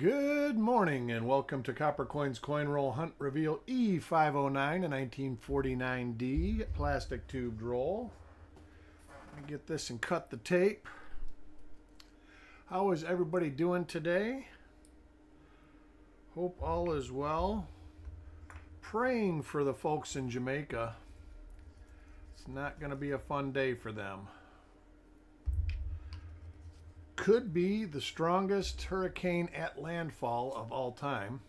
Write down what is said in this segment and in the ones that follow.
Good morning and welcome to Copper Coins Coin Roll Hunt Reveal E509, a 1949D plastic tubed roll. Let me get this and cut the tape. How is everybody doing today? Hope all is well. Praying for the folks in Jamaica. It's not going to be a fun day for them. Could be the strongest hurricane at landfall of all time,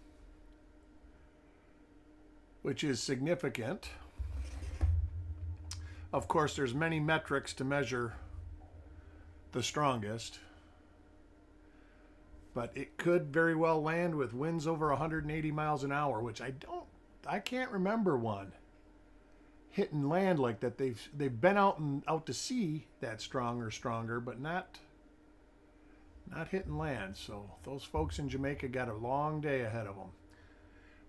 which is significant. Of course, there's many metrics to measure the strongest, but it could very well land with winds over 180 miles an hour, which I can't remember one hitting land like that. They've been out to sea that strong or stronger, but not hitting land. So those folks in Jamaica got a long day ahead of them.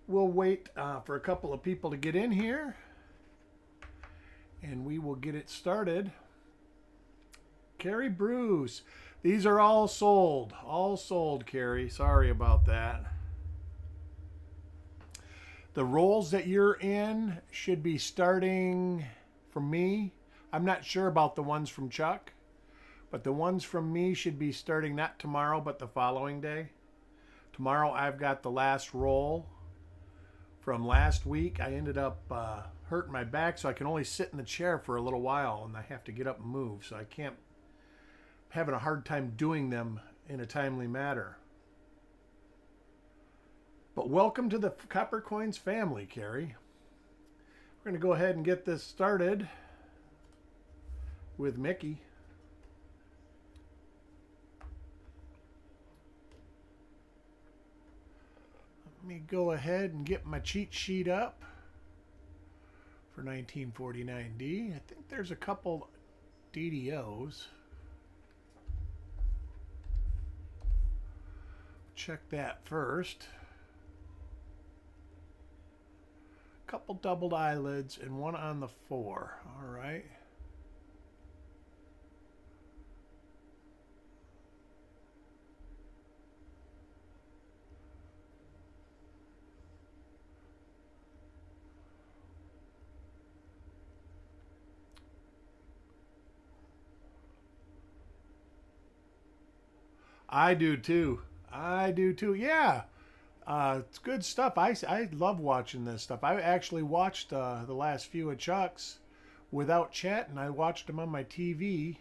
We'll wait for a couple of people to get in here and we will get it started. Carrie Bruce, these are all sold, Carrie. Sorry about that. The rolls that you're in should be starting from me. I'm not sure about the ones from Chuck, but the ones from me should be starting not tomorrow, but the following day. Tomorrow I've got the last roll from last week. I ended up hurting my back, so I can only sit in the chair for a little while, and I have to get up and move, so I can't, having a hard time doing them in a timely manner. But welcome to the Copper Coins family, Carrie. We're going to go ahead and get this started with Mickey. Let me go ahead and get my cheat sheet up for 1949D. I think there's a couple DDOs. Check that first. Couple doubled eyelids and one on the 4. All right. I do too. Yeah. It's good stuff. I love watching this stuff. I actually watched the last few of Chuck's without chatting. I watched them on my TV.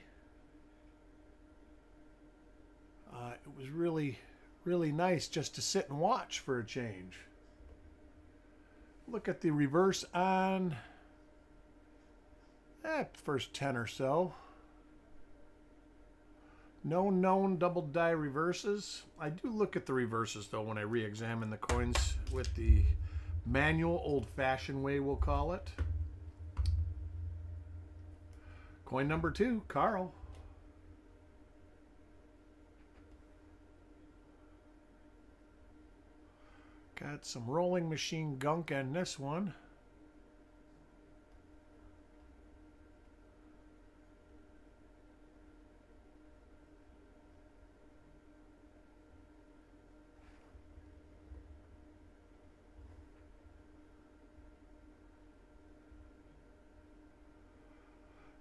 It was really, really nice just to sit and watch for a change. Look at the reverse on first 10 or so. No known double die reverses. I do look at the reverses though when I re-examine the coins with the manual old-fashioned way, we'll call it. Coin number 2, Carl. Got some rolling machine gunk on this one.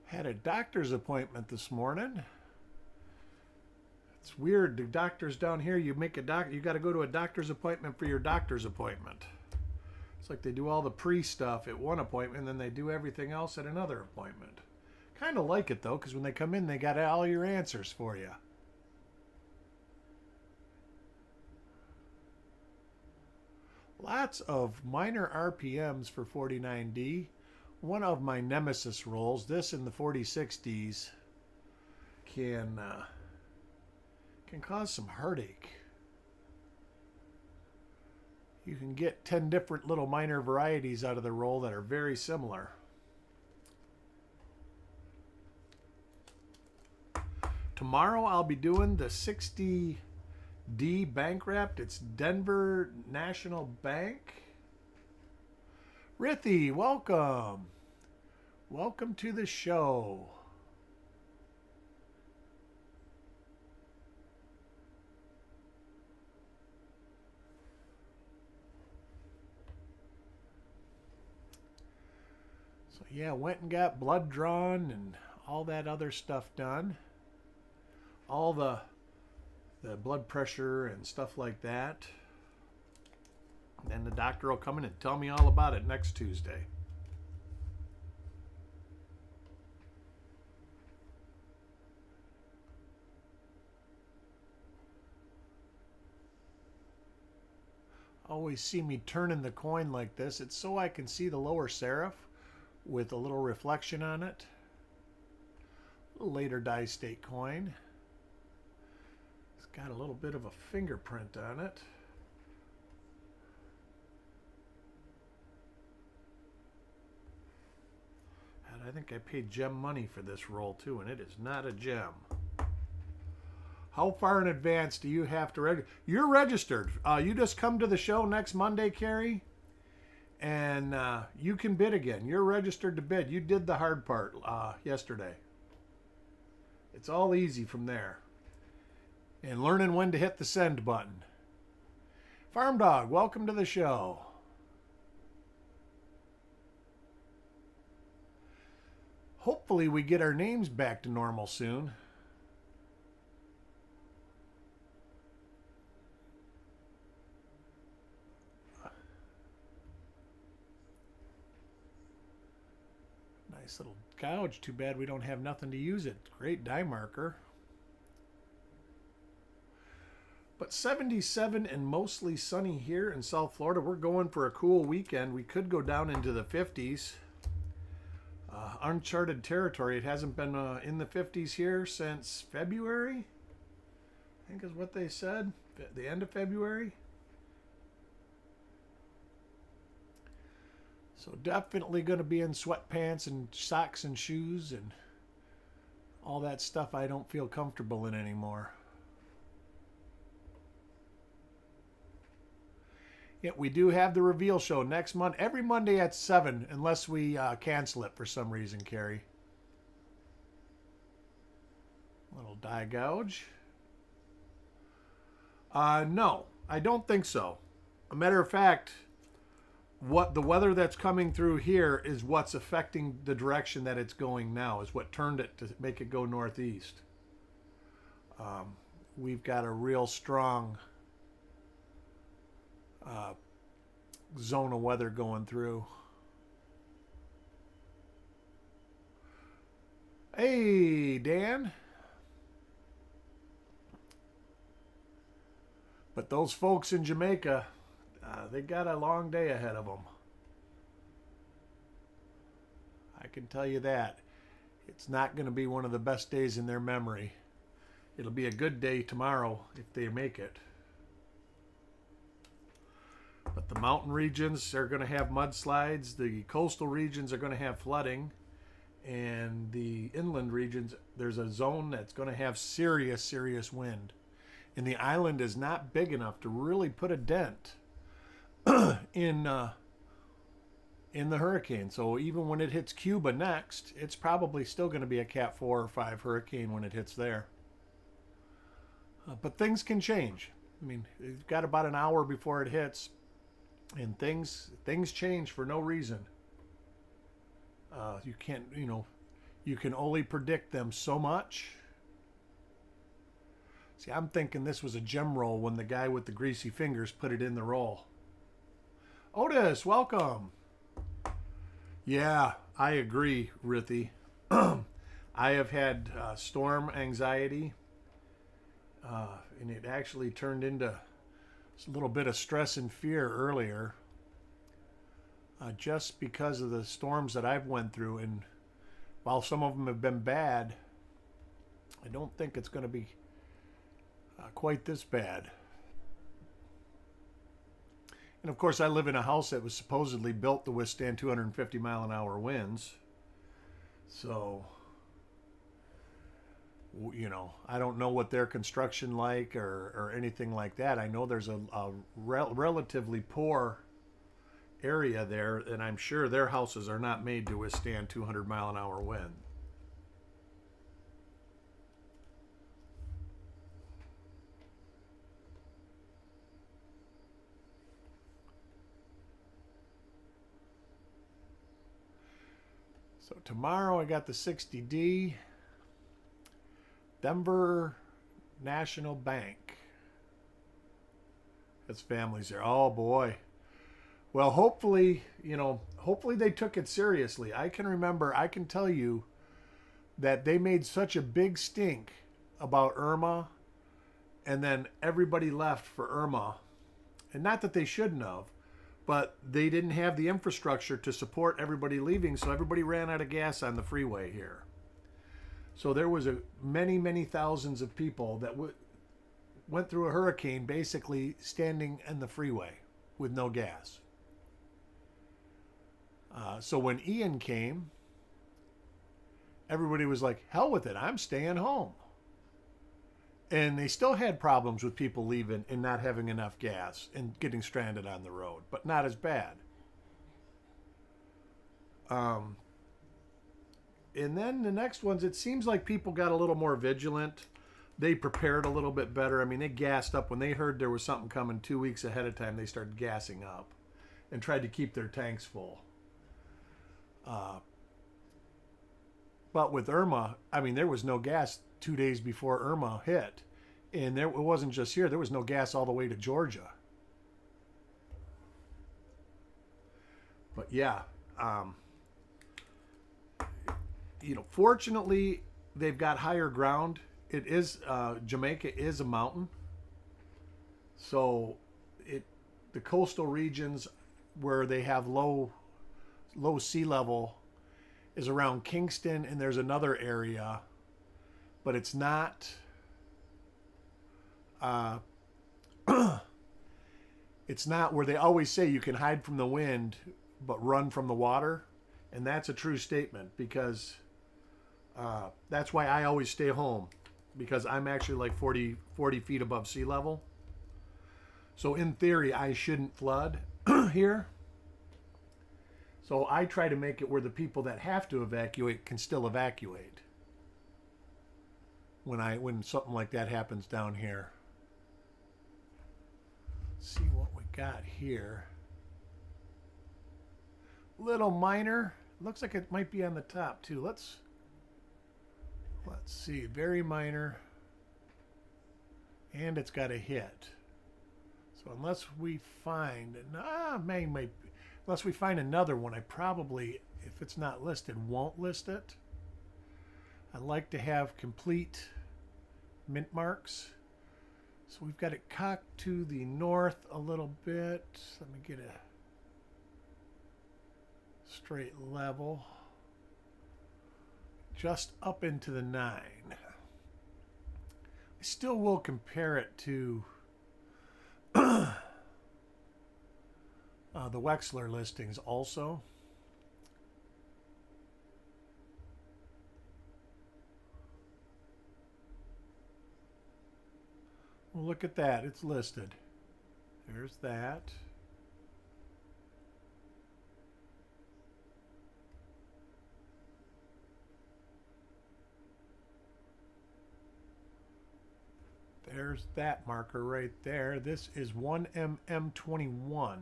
Had a doctor's appointment this morning. It's weird. The doctors down here, you got to go to a doctor's appointment for your doctor's appointment. It's like they do all the pre-stuff at one appointment, and then they do everything else at another appointment. Kind of like it though, because when they come in, they got all your answers for you. Lots of minor RPMs for 49D. One of my nemesis rolls, this in the 4060s, can cause some heartache. You can get 10 different little minor varieties out of the roll that are very similar. Tomorrow I'll be doing the 60D bank wrapped. It's Denver National Bank. Rithy, welcome. Welcome to the show. So yeah, went and got blood drawn and all that other stuff done. All the blood pressure and stuff like that. And then the doctor will come in and tell me all about it next Tuesday. Always see me turning the coin like this. It's so I can see the lower serif with a little reflection on it. A later die state coin. It's got a little bit of a fingerprint on it. And I think I paid gem money for this roll too, and it is not a gem. How far in advance do you have to register? You're registered. You just come to the show next Monday, Carrie, and you can bid again. You're registered to bid. You did the hard part yesterday. It's all easy from there. And learning when to hit the send button. Farm Dog, welcome to the show. Hopefully we get our names back to normal soon. Nice little gouge. Too bad we don't have nothing to use it. Great die marker. But 77 and mostly sunny here in South Florida. We're going for a cool weekend. We could go down into the 50s. Uncharted territory. It hasn't been in the 50s here since February, I think is what they said. The end of February. So definitely going to be in sweatpants and socks and shoes and all that stuff I don't feel comfortable in anymore. Yet we do have the reveal show next month, every Monday at 7, unless we cancel it for some reason, Carrie. Little die gouge. No, I don't think so. A matter of fact, what the weather that's coming through here is what's affecting the direction that it's going now, is what turned it to make it go northeast. We've got a real strong zone of weather going through. Hey, Dan. But those folks in Jamaica, they got a long day ahead of them. I can tell you that. It's not going to be one of the best days in their memory. It'll be a good day tomorrow if they make it. But the mountain regions are going to have mudslides. The coastal regions are going to have flooding. And the inland regions, there's a zone that's going to have serious, serious wind. And the island is not big enough to really put a dent in the hurricane. So even when it hits Cuba next, it's probably still going to be a Cat 4 or 5 hurricane when it hits there. But things can change. I mean, you've got about an hour before it hits. And things change for no reason. You can't, you can only predict them so much. See, I'm thinking this was a gem roll when the guy with the greasy fingers put it in the roll. Otis, welcome. Yeah, I agree, Rithi. I have had storm anxiety, and it actually turned into a little bit of stress and fear earlier, just because of the storms that I've went through. And while some of them have been bad, I don't think it's going to be quite this bad. And of course, I live in a house that was supposedly built to withstand 250 mile an hour winds. So, I don't know what their construction like or anything like that. I know there's a relatively poor area there, and I'm sure their houses are not made to withstand 200 mile an hour wind. So tomorrow I got the 60D. Denver National Bank. That's families there. Oh boy. Well, hopefully, hopefully they took it seriously. I can tell you that they made such a big stink about Irma, and then everybody left for Irma. And not that they shouldn't have, but they didn't have the infrastructure to support everybody leaving, so everybody ran out of gas on the freeway here. So there was many thousands of people that went through a hurricane basically standing in the freeway with no gas. So when Ian came, everybody was like, hell with it, I'm staying home. And they still had problems with people leaving and not having enough gas and getting stranded on the road, but not as bad. And then the next ones, it seems like people got a little more vigilant. They prepared a little bit better. I mean, they gassed up when they heard there was something coming 2 weeks ahead of time. They started gassing up and tried to keep their tanks full. But with Irma, I mean, there was no gas 2 days before Irma hit. And it wasn't just here. There was no gas all the way to Georgia. But yeah, fortunately, they've got higher ground. It is Jamaica is a mountain, so the coastal regions where they have low sea level is around Kingston, and there's another area, but it's not. It's not where they always say you can hide from the wind, but run from the water, and that's a true statement because that's why I always stay home, because I'm actually like 40 feet above sea level. So in theory, I shouldn't flood here. So I try to make it where the people that have to evacuate can still evacuate when something like that happens down here. Let's see what we got here. Little minor. Looks like it might be on the top too. Let's see. Very minor. And it's got a hit. So unless we find unless we find another one, I probably, if it's not listed, won't list it. I like to have complete mint marks. So we've got it cocked to the north a little bit. Let me get a straight level. Just up into the 9. I still will compare it to the Wexler listings also. Well, look at that. It's listed. There's that. There's that marker right there. This is 1mm21.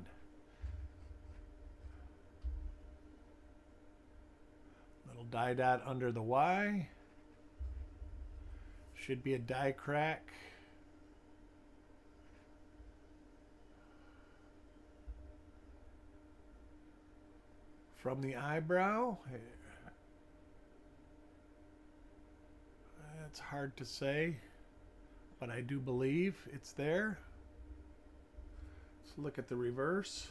Little die dot under the Y. Should be a die crack. From the eyebrow. It's hard to say, but I do believe it's there. Let's look at the reverse.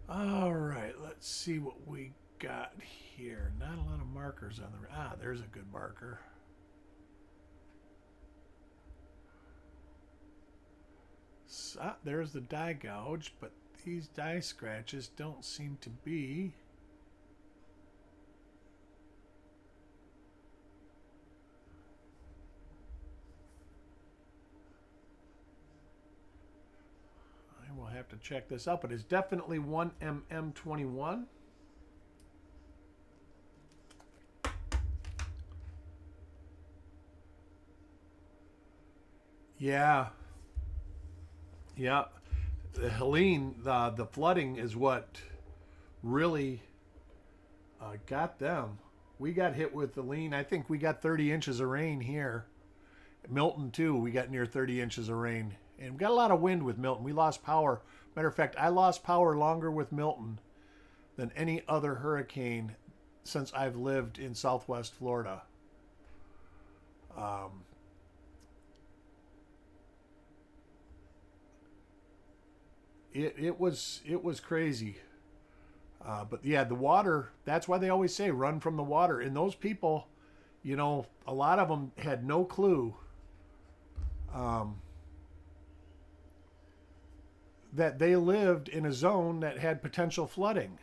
All right, let's see what we got here. Not a lot of markers on the... there's a good marker. So, there's the die gouge, but these die scratches don't seem to be... I will have to check this out, but it's definitely 1mm21. Yeah. Yeah. The Helene, the flooding is what really got them. We got hit with the Helene. I think we got 30 inches of rain here. Milton too. We got near 30 inches of rain, and we got a lot of wind with Milton. We lost power. Matter of fact, I lost power longer with Milton than any other hurricane since I've lived in Southwest Florida. It was crazy. But yeah, the water, that's why they always say run from the water. And those people, you know, a lot of them had no clue that they lived in a zone that had potential flooding.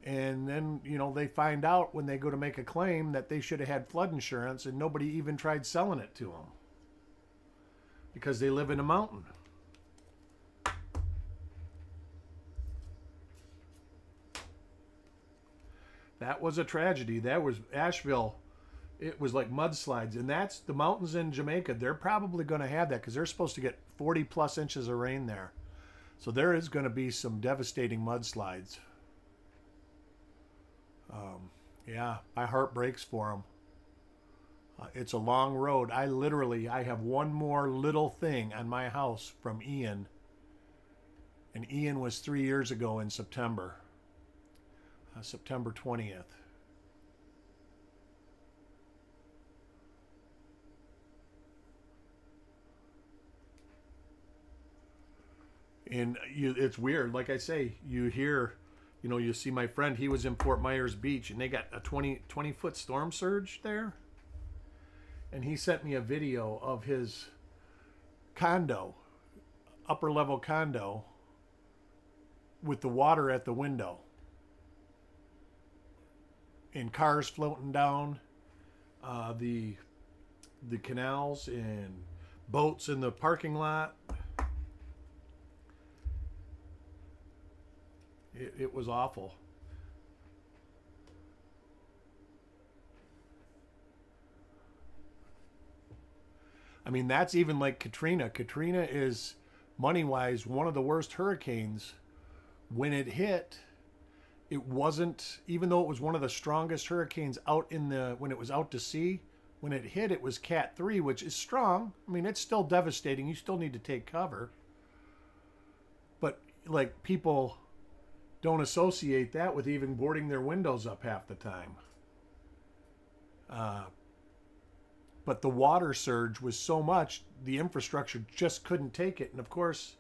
And then, you know, they find out when they go to make a claim that they should have had flood insurance, and nobody even tried selling it to them because they live in a mountain. That was a tragedy. That was Asheville. It was like mudslides, and that's the mountains in Jamaica. They're probably going to have that because they're supposed to get 40 plus inches of rain there. So there is going to be some devastating mudslides. Yeah, my heart breaks for them. It's a long road. I have one more little thing on my house from Ian. And Ian was 3 years ago in September. September 20th. And it's weird. Like I say, you hear, you know, you see my friend, he was in Fort Myers Beach, and they got a 20-foot storm surge there. And he sent me a video of his condo, upper level condo, with the water at the window. And cars floating down the canals, and boats in the parking lot. It was awful. I mean, that's even like Katrina. Katrina is, money-wise, one of the worst hurricanes. When it hit, it wasn't, even though it was one of the strongest hurricanes when it was out to sea, when it hit, it was Cat 3, which is strong. I mean, it's still devastating. You still need to take cover. But, like, people don't associate that with even boarding their windows up half the time. But the water surge was so much, the infrastructure just couldn't take it. And of course,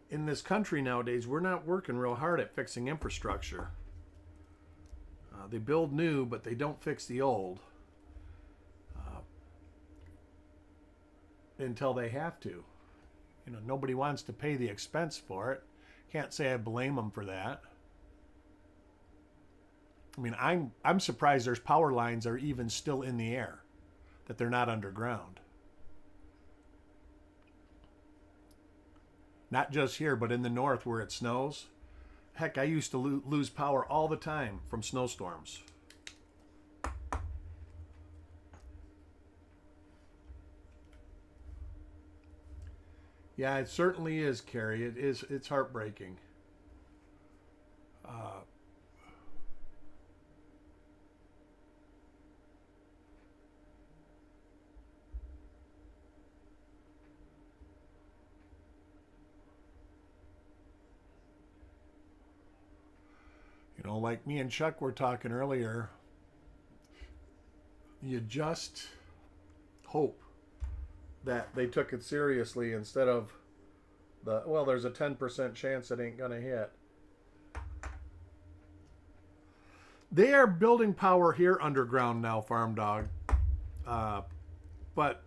in this country nowadays, we're not working real hard at fixing infrastructure. They build new, but they don't fix the old until they have to. You know, nobody wants to pay the expense for it. Can't say I blame them for that. I mean, I'm surprised there's power lines are even still in the air, that they're not underground. Not just here, but in the north where it snows. Heck, I used to lose power all the time from snowstorms. Yeah, it certainly is, Carrie. It's heartbreaking. You know, like me and Chuck were talking earlier, you just hope that they took it seriously instead of there's a 10% chance it ain't gonna hit. They are building power here underground now, Farm Dog. But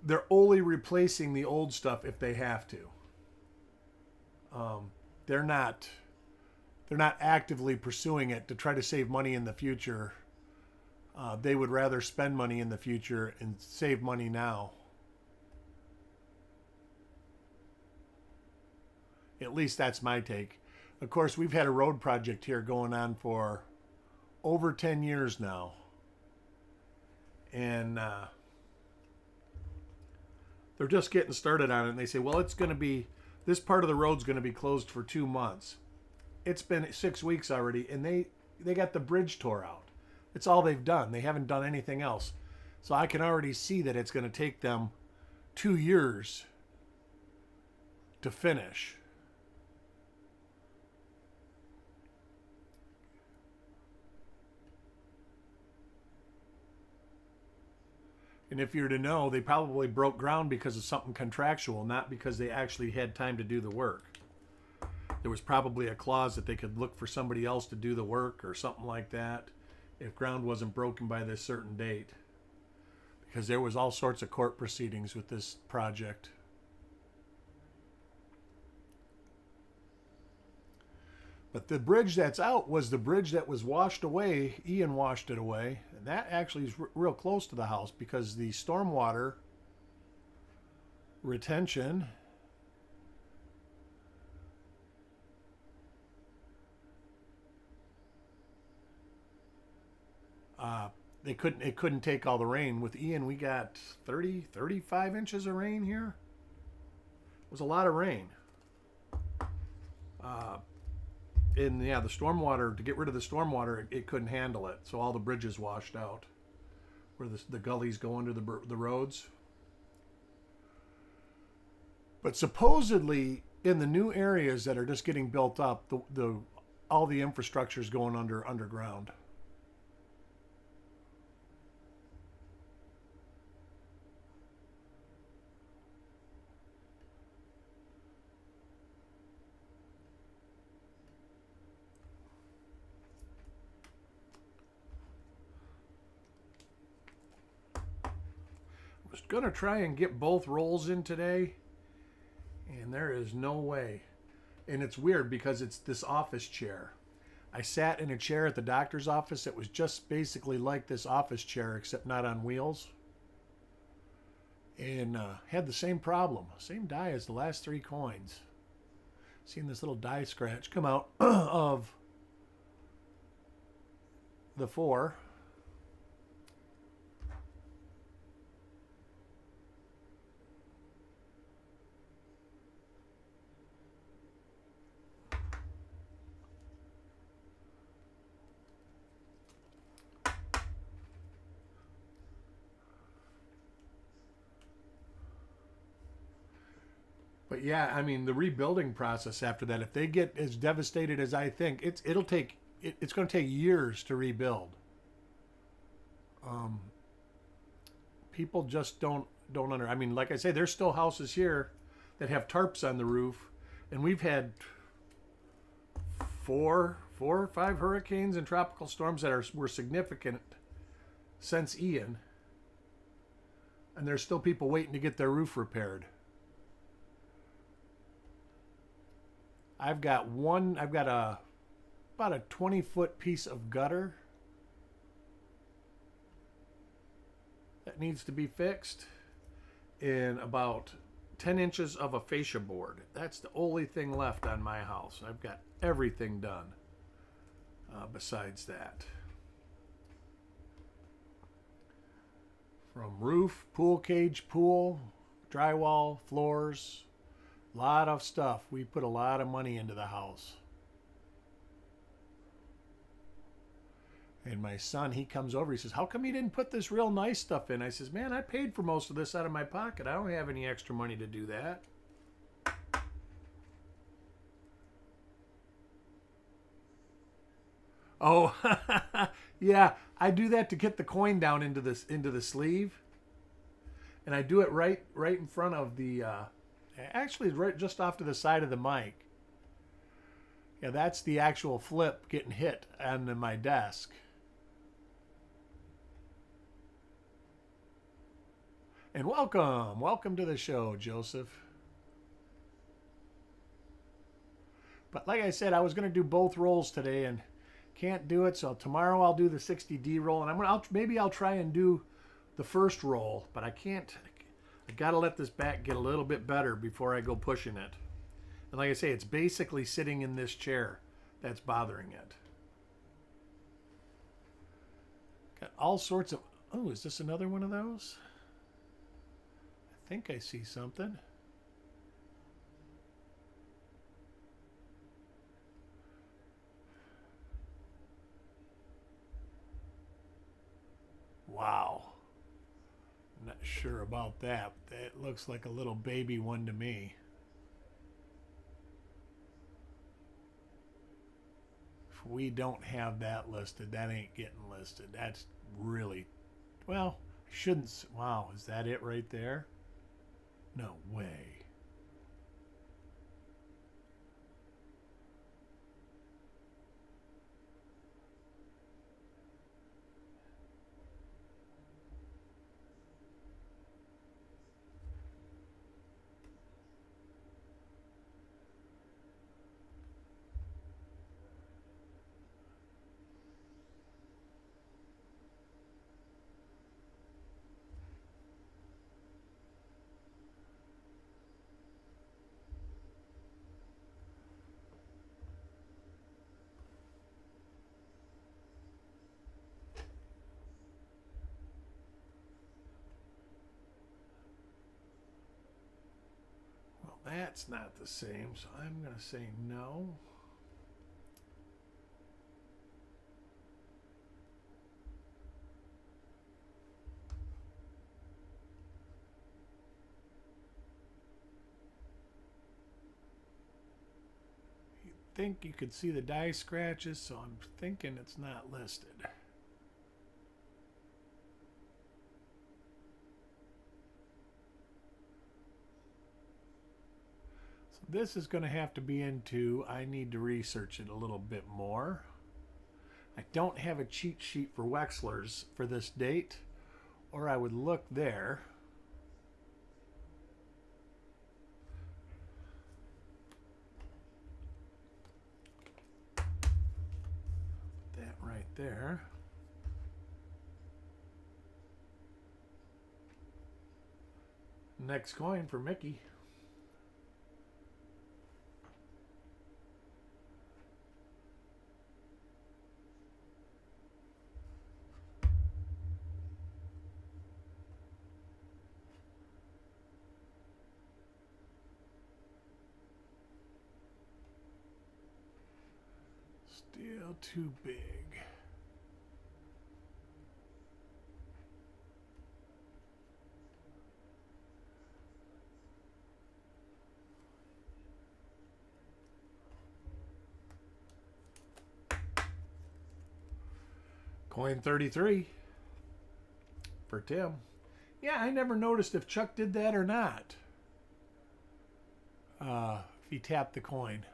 they're only replacing the old stuff if they have to. They're not actively pursuing it to try to save money in the future. They would rather spend money in the future and save money now. At least that's my take. Of course, we've had a road project here going on for over 10 years now. And They're just getting started on it, and they say, well, it's going to be, this part of the road's going to be closed for 2 months. It's been 6 weeks already, and they got the bridge tore out. It's all they've done. They haven't done anything else. So I can already see that it's going to take them 2 years to finish. And if you're to know, they probably broke ground because of something contractual, not because they actually had time to do the work. There was probably a clause that they could look for somebody else to do the work or something like that if ground wasn't broken by this certain date. Because there was all sorts of court proceedings with this project. But the bridge that's out was the bridge that was washed away. Ian washed it away. And that actually is real close to the house because the stormwater retention it couldn't take all the rain. With Ian, we got 35 inches of rain here. It was a lot of rain. And yeah, the stormwater, to get rid of the stormwater, it couldn't handle it. So all the bridges washed out where the gullies go under the roads. But supposedly in the new areas that are just getting built up, all the infrastructure is going underground. I was gonna try and get both rolls in today, and there is no way. And it's weird because it's this office chair. I sat in a chair at the doctor's office that was just basically like this office chair, except not on wheels. And had the same problem. Same die as the last 3 coins. Seen this little die scratch come out of the 4. But yeah, I mean, the rebuilding process after that, if they get as devastated as I think, it's going to take years to rebuild. People just don't I mean, like I say, there's still houses here that have tarps on the roof, and we've had 4 or 5 hurricanes and tropical storms that were significant since Ian, and there's still people waiting to get their roof repaired. I've got about a 20-foot piece of gutter that needs to be fixed, and about 10 inches of a fascia board. That's the only thing left on my house. I've got everything done besides that. From roof, pool cage, pool, drywall, floors, lot of stuff. We put a lot of money into the house. And my son, he comes over, he says, how come you didn't put this real nice stuff in? I says, man, I paid for most of this out of my pocket. I don't have any extra money to do that. Oh, yeah, I do that to get the coin down into the sleeve. And I do it right in front of the actually, right just off to the side of the mic. Yeah, that's the actual flip getting hit on my desk. And welcome to the show, Joseph. But like I said, I was going to do both rolls today and can't do it. So tomorrow I'll do the 60D roll, and maybe I'll try and do the first roll, but I can't. I gotta let this back get a little bit better before I go pushing it. And like I say, it's basically sitting in this chair that's bothering it. Got all sorts of... Oh, is this another one of those? I think I see something. Wow. Not sure about that. That looks like a little baby one to me. If we don't have that listed, that ain't getting listed. That's really, well, shouldn't. Wow, is that it right there? No way. Well, that's not the same, so I'm going to say no. Think you could see the die scratches, so I'm thinking it's not listed. So this is going to have to be into, I need to research it a little bit more. I don't have a cheat sheet for Wexler's for this date, or I would look there. Right there. Next coin for Mickey. Still too big. Coin 33 for Tim. Yeah, I never noticed if Chuck did that or not. If he tapped the coin.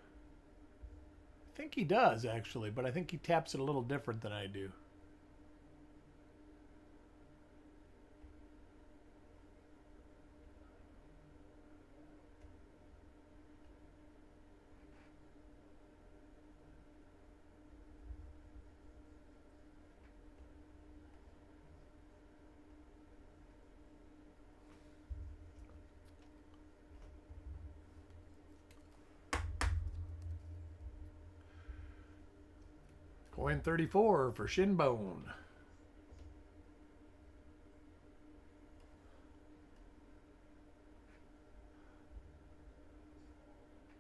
I think he does, actually, but I think he taps it a little different than I do. Coin 34 for Shinbone.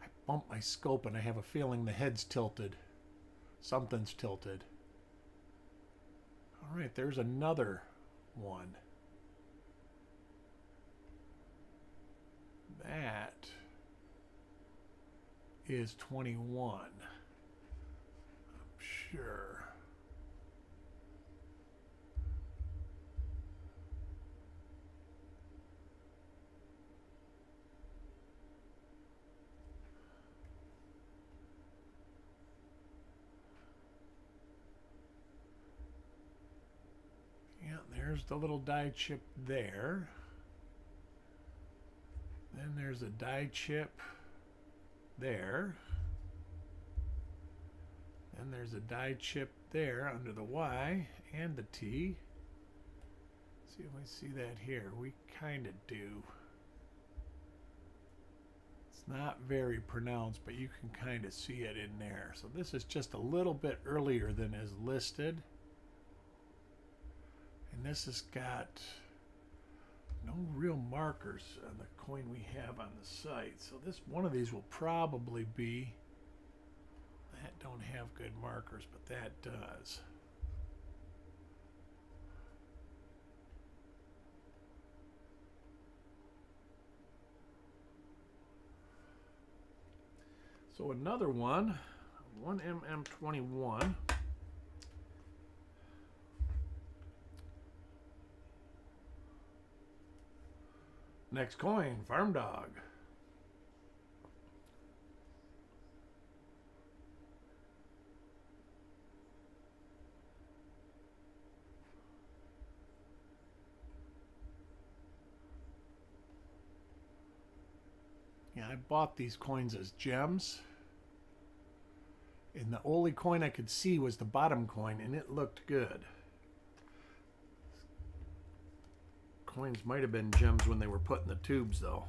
I bumped my scope and I have a feeling the head's tilted. Something's tilted. All right, there's another one. That is 21. Sure. Yeah, there's the little die chip there. Then there's a die chip there. And there's a die chip there under the Y and the T. Let's see if we see that here. We kind of do. It's not very pronounced, but you can kind of see it in there. So this is just a little bit earlier than is listed. And this has got no real markers on the coin we have on the site. So this one of these will probably be, that don't have good markers, but that does. So another one 1mm21. Next coin, Farm Dog. Yeah, I bought these coins as gems. And the only coin I could see was the bottom coin, and it looked good. Coins might have been gems when they were put in the tubes, though.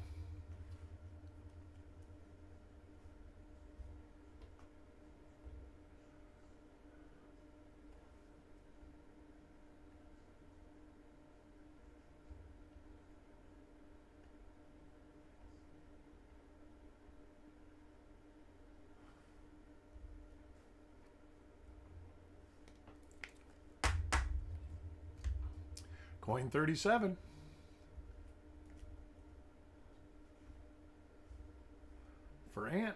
Coin 37. For Ant.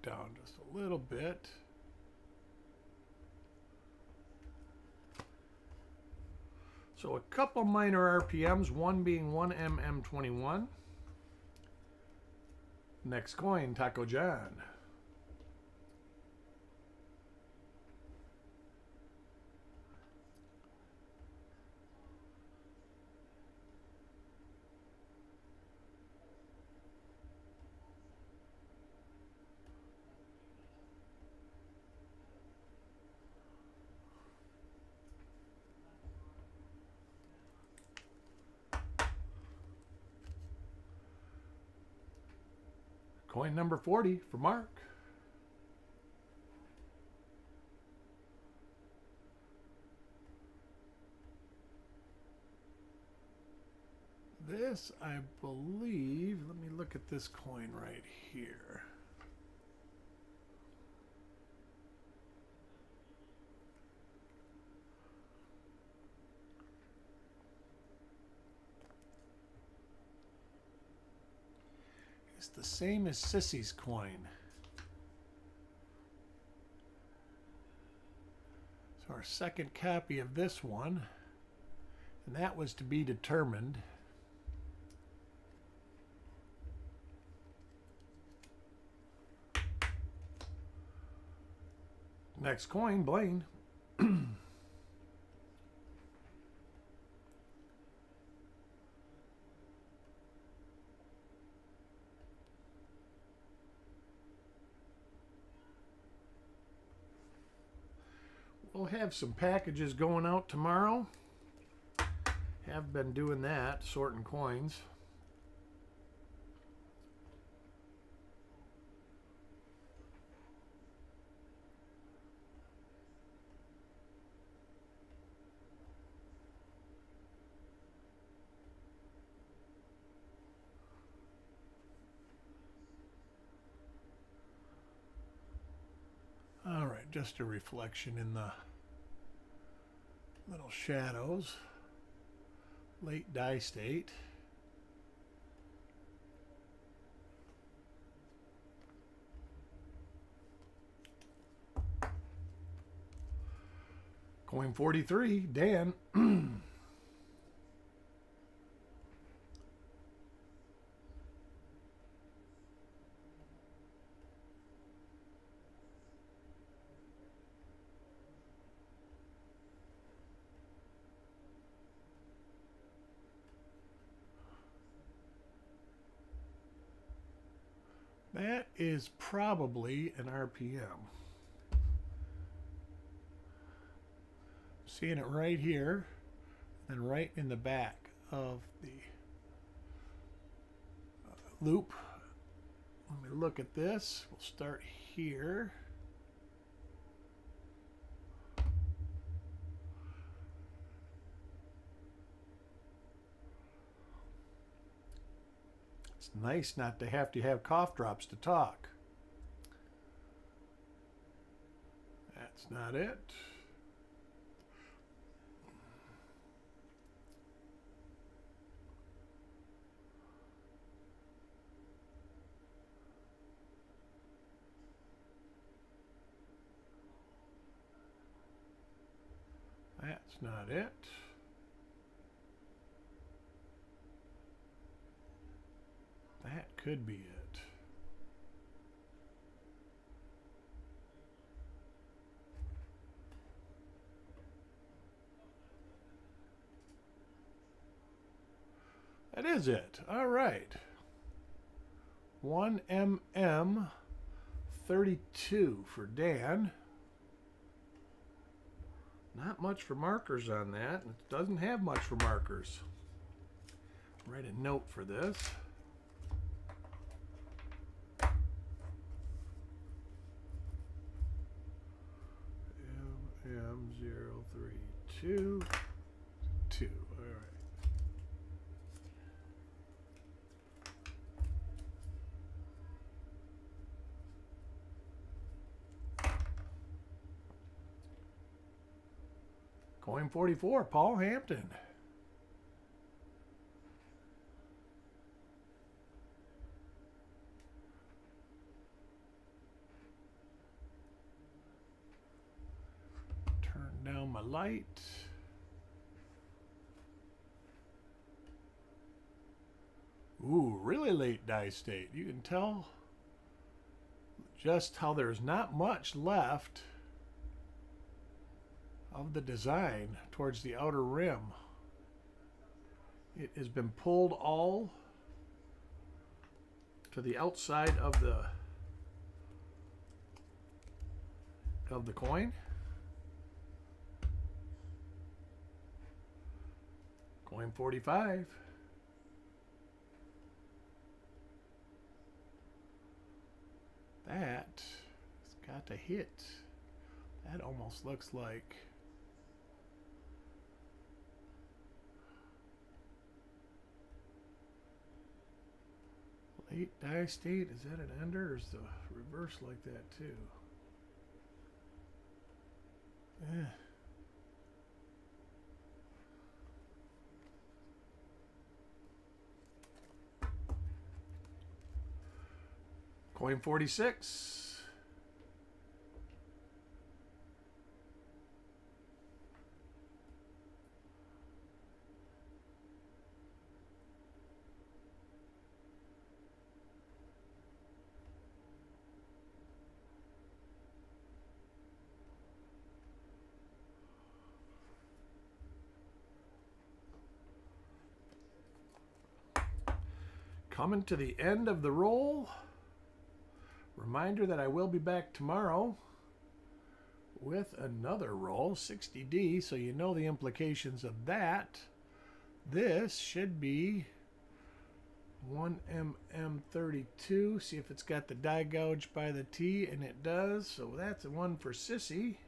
Down just a little bit. So a couple minor RPMs, one being 1mm21. Next coin, Taco John. Coin number 40 for Mark. This, I believe, let me look at this coin right here. It's the same as Sissy's coin. So our second copy of this one, and that was to be determined. Next coin, Blaine. We'll have some packages going out tomorrow. Have been doing that, sorting coins. All right, just a reflection in the little shadows. Late dye state. Coin 43, Dan. That is probably an RPM. Seeing it right here, and right in the back of the loop. Let me look at this. We'll start here. It's nice not to have cough drops to talk. That's not it. That's not it. That could be it. That is it. All right. 1mm 32 for Dan. Not much for markers on that. It doesn't have much for markers. Write a note for this. MM0322. All right. Coin 44, Paul Hampton. Turn down my light. Ooh, really late die state. You can tell just how there's not much left of the design towards the outer rim. It has been pulled all to the outside of the coin. Coin 45. That has got to hit. That almost looks like late die state. Is that an ender or is the reverse like that too? Yeah. Coin 46. Coming to the end of the roll. Reminder that I will be back tomorrow with another roll, 60D, so you know the implications of that. This should be 1mm32. See if it's got the die gouge by the T, and it does. So that's a one for Sissy.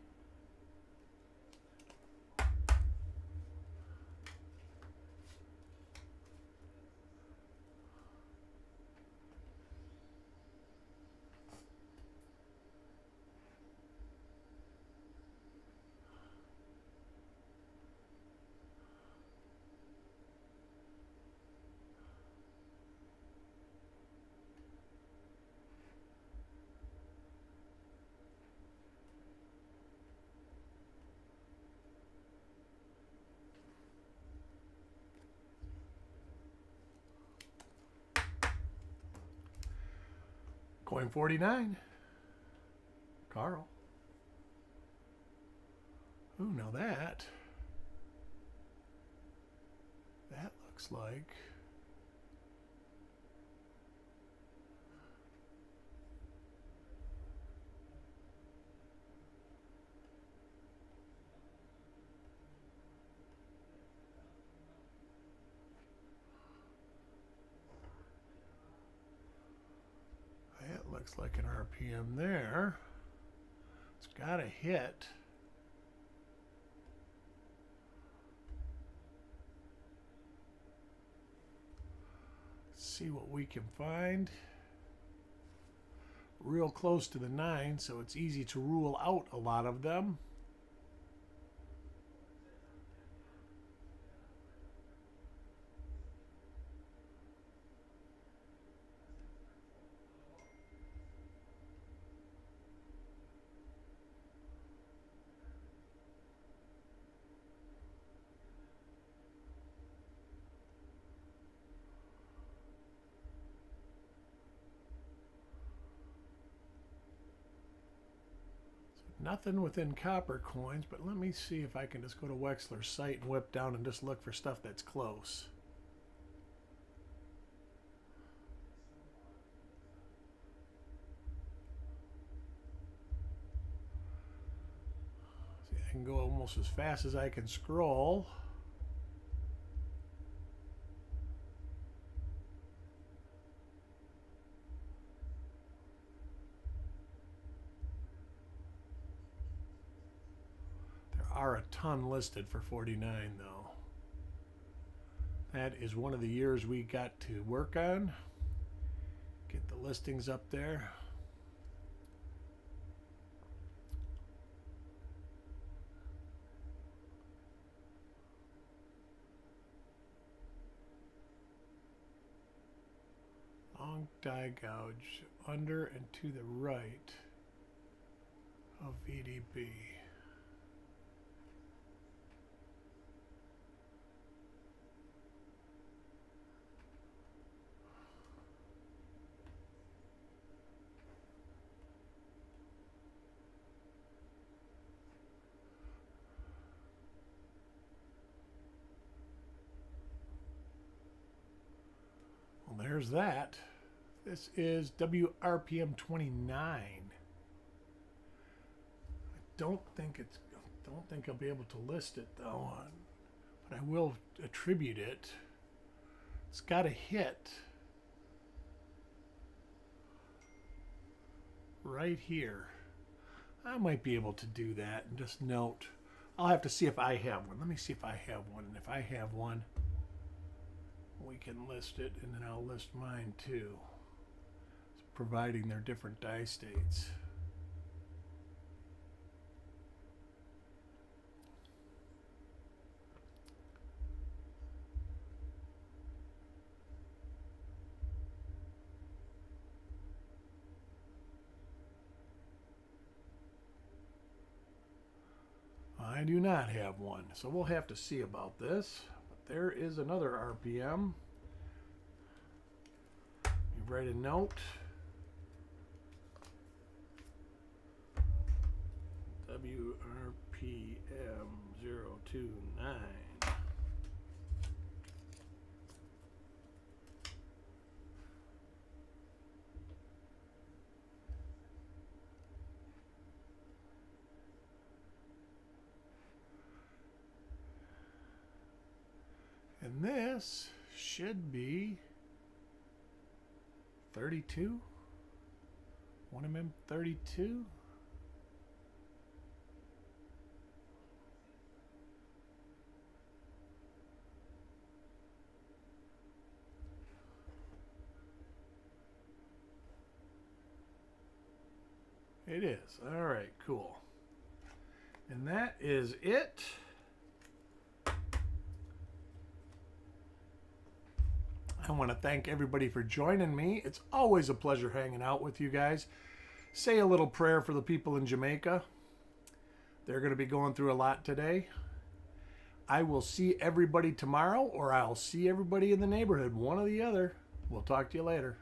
Coin 49. Carl. Ooh, now that looks like looks like an RPM there. It's got a hit. Let's see what we can find. Real close to the 9, so it's easy to rule out a lot of them. Nothing within copper coins, but let me see if I can just go to Wexler's site and whip down and just look for stuff that's close. See, I can go almost as fast as I can scroll. Are a ton listed for 49 though. That is one of the years we got to work on. Get the listings up there. Long die gouge under and to the right of VDB. Well, there's that. This is WRPM 29. I don't think I'll be able to list it though, but I will attribute it. It's got a hit right here. I might be able to do that and just note. I'll have to see if I have one. Let me see if I have one. And if I have one, we can list it, and then I'll list mine too, providing they're different die states. I do not have one, so we'll have to see about this. But there is another RPM. You write a note. WRPM 029. And this should be 32. 1mm 32. It is. All right, cool. And that is it. I want to thank everybody for joining me. It's always a pleasure hanging out with you guys. Say a little prayer for the people in Jamaica. They're going to be going through a lot today. I will see everybody tomorrow, or I'll see everybody in the neighborhood, one or the other. We'll talk to you later.